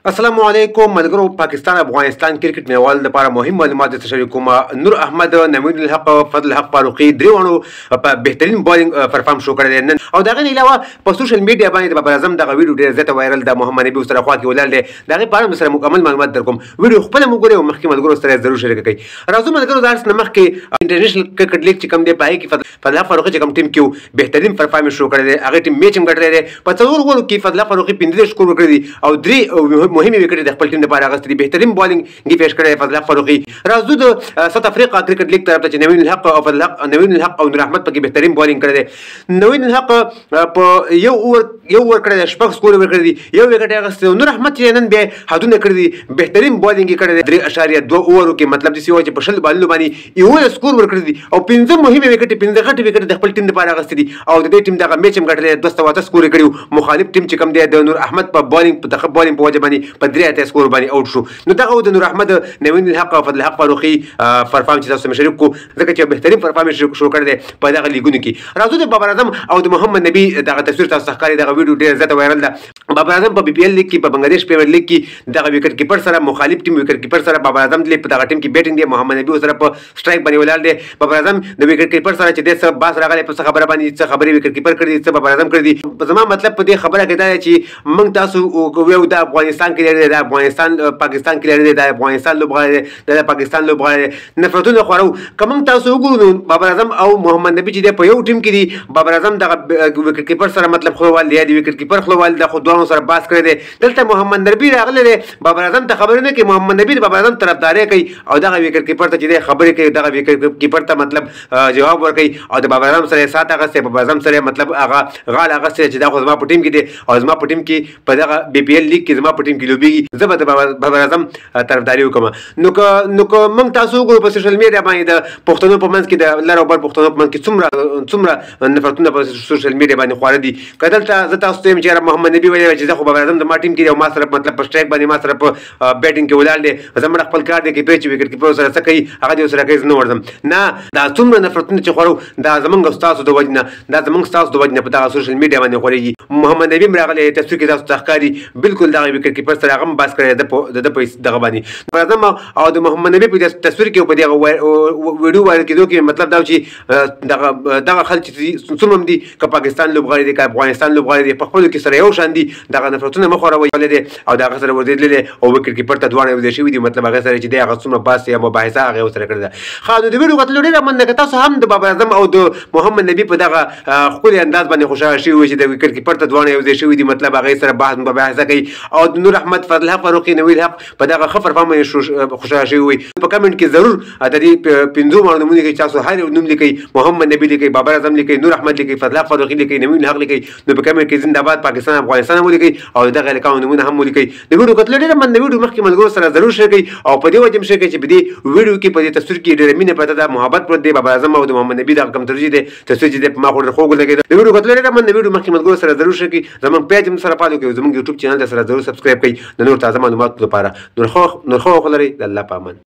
السلام علیکم ملګرو. پاکستان افغانستان کرکټ مینوال لپاره مهم معلومات درته شریک کوم. نور احمد، نوید الحق، فضل الحق فاروقي دریوانو په بهترین بالینګ پرفارم شو کړی دی نن. او دغه نه علاوه په سوشل میډیا باندې د بابر اعظم دغه ویډیو ډېر زیاته وایرل ده. محمد نبي سره خوا کې ولاړ دی. د هغې په اړه سره مکمل معلومات درکوم. ویډیو خپله مو ګورئ او مخکې ملګرو سره ضرور شریک کړئ. راځو ملګرو، د هر څه نه مخکې انټرنیشنل کرکټ لیګ چې کوم دی په هغې کې فضل الحق فاروقي چې کوم ټیم کې بهترین پرفارمنس شو کړی دی. هغې ټیم میچ هم ګټلی دی. په 4 اوورو کې فضل الحق فاروقي 15 سکور ورکړی دي او 3 مهمې وکټې د خپل ټیم لپاره اخیستې دي. بهترین بالینګ یې پیش کړی دی فضل الحق فاروقي. راځو د ساوث افریقا کرکټ لیګ طرف ته چې نوید الحق او فضل الحق او نور احمد پکې بهترین بالینګ کړی دی. نوید الحق په یو اوور کړی دی، 6 سکور ورکړی دي، یو وکټ یې اخیستی. نور احمد چې نن بیا حدونه کړي دي، بهترین بالینګ یې کړی دی 3.2 اوورو کې. مطلب داسې وایي چې په 20 بالونو باندې 11 سکور ورکړي دي او 15 مهمې وکټې، 15 غټې وکټې د خپل ټیم لپاره اخیستې دي. او د دې ټیم دغه میچ هم ګټلی دی، 208 سکور یې کړي وو. مخالف ټیم چې کوم دی د نور احمد په بالینګ په وجه باندې په 3 سکور باندې اوټ شو. نو دغه د نور احمد، نوید الحق او فضل الحق فاروقي پرفارم چې تاسو مشرک کو، ځکه چې بهترین پرفارمنس شو کړی دی په دغه لیګونو کې. راځو د بابر اعظم او د محمد نبي دغه تصویر تاسو ښکاري. دغه ویډیو ډېر زیاته وایرل ده. بابر اعظم په BPL لیګ کې، په بنگلادیش پریمیر لیګ کې دغه وکټ کیپر سره، مخالف ټیم وکټ کیپر سره بابر اعظم په دغه ټیم کې بیټینګ دی. محمد نبي سره په سټرایک باندې ولاړ دی. بابر اعظم د وکټ کیپر سره چې د څه باس راغلی، په څه خبره باندې څه خبرې وکټ کیپر کړی دي، څه بابر اعظم کړی دي. زما مطلب په دې خبره کې دا دی چې موږ تاسو ویو د افغانستان کې لري، د افغانستان پاکستان کې لري، د افغانستان لوبغاړی دی، د پاکستان لوبغاړی دی، نفرتونه خورو. که موږ تاسو وګورو نو بابر اعظم او محمد نبي چې دی په یو ټیم کې دي. بابر اعظم دغه وکټ کیپر سره مطلب خلووال دی، د وکټ کیپر خلووال د خو دوانو سره باس کړی دی. دلته محمد نبي راغلی دی، بابر اعظم ته خبرې نه کوي. محمد نبي د بابر اعظم طرفداري کوي او دغه وکټ کیپر ته چې دی خبرې کوي، دغه وکټ کیپر ته مطلب جواب ورکوي او د بابر اعظم سره سات اخیستی. بابر اعظم سره مطلب هغه غاړه اخیستی چې دا خو زما په ټیم کې دی او زما په ټیم کې په دغه BPL لیګ کې زما په ټیم کې لوبېږي، زه به د بابر اعظم طرفداري وکړم. نو که موږ تاسو وګورو په سوشل میډیا باندې د پښتنو په منځ کې، د لر او بر پښتنو په منځ کې څومره نفرتونه په سوشل میډیا باندې خواره دي. که دلته زه تاسو ته یم چې محمد نبي ویلی چې زه خو بابر اعظم د ما ټیم کې دی او ما سره مطلب په سټرایک باندې ما سره په بیټینګ کې ولاړ دی، زه مړه خپل کار دی کوي چې وکټ کیپر سره څه کوي هغه دې سره کوي، زه نه ورځم. نه، دا څومره نفرتونه چې خورو دا زموږ ستاسو د وجې نه، دا زموږ ستاسو د وجې نه په دغه سوشل میډیا باندې خورېږي. محمد نبي هم راغلی تصویر کې تاسو ته ښکاري، بلکل دغه وکټ کیپر سره هغه هم باس کړی د ده په دغه باندې. بابر اعظم او د محمد نبي په تصویر کې په دغه ویډیو وایرل کېدو کې مطلب دا چې دغه خلک چې څومره هم دي، که پاکستان لوبغاړي دي که افغانستان لوبغاړي دي، په خپلو کې سره یو شان دي. دغه نفرتونه مه خوروئ دی او د هغه سره ورځېدلې او وکټ کیپر ته دواړه یو ځای شوي دي. مطلب هغه سره چې دی هغه څومره باس یا مباحثه هغه یې ورسره کړې ده. ښه، نو د ویډیو کتلو ډېره مننه. که تاسو هم د بابر اعظم او د محمد نبي په دغه ښکلي انداز باندې خوشحاله شوي وئ چې د وکټ کیپر ته دواړه یو ځای شوي دي، مطلب هغې سره بحث مباحثه کوي او د نور احمد، فضل الحق فاروقي، نوید الحق په دغه ښه پرفارم باندې خوشحاله شوي وئ، په کمنټ کې ضرور د دې 5 ماړو نومونه لیکئ. تاسو هر یو نوم لیکئ، محمد نبي لیکئ، بابر اعظم لیکئ، نور احمد لیکئ، فضل الحق فاروقي لیکئ، نوید الحق لیکئ. نو په کمنټ کې زنده‌باد پاکستان افغانستان هم ولیکئ او دغه هلکانو نومونه هم ولیکئ. د ویډیو کتلو ډېره مننه. ویډیو مخکې ملګرو سره ضرور شیر کړئ او په دې وجه هم شیر کړئ چې په دې ویډیو کې په دې تصویر کې ډېره مینه پرته ده، محبت پروت دی. بابر اعظم او د محمد نبي دغه کوم تصویر دی چې دی په ما خو ډېر خوږ ولګېده. د ویډیو کتلو ډېره مننه. ویډیو مخکې ملګرو سره ضرور شیر کړئ، زموږ پیج هم سره فالو کړئ، زموږ یوټیوب چینل ته سره ضرور سبسکرایب کړئ د نور تازه معلوماتو لپاره. نور ښه وخت ولرئ. د الله په امان.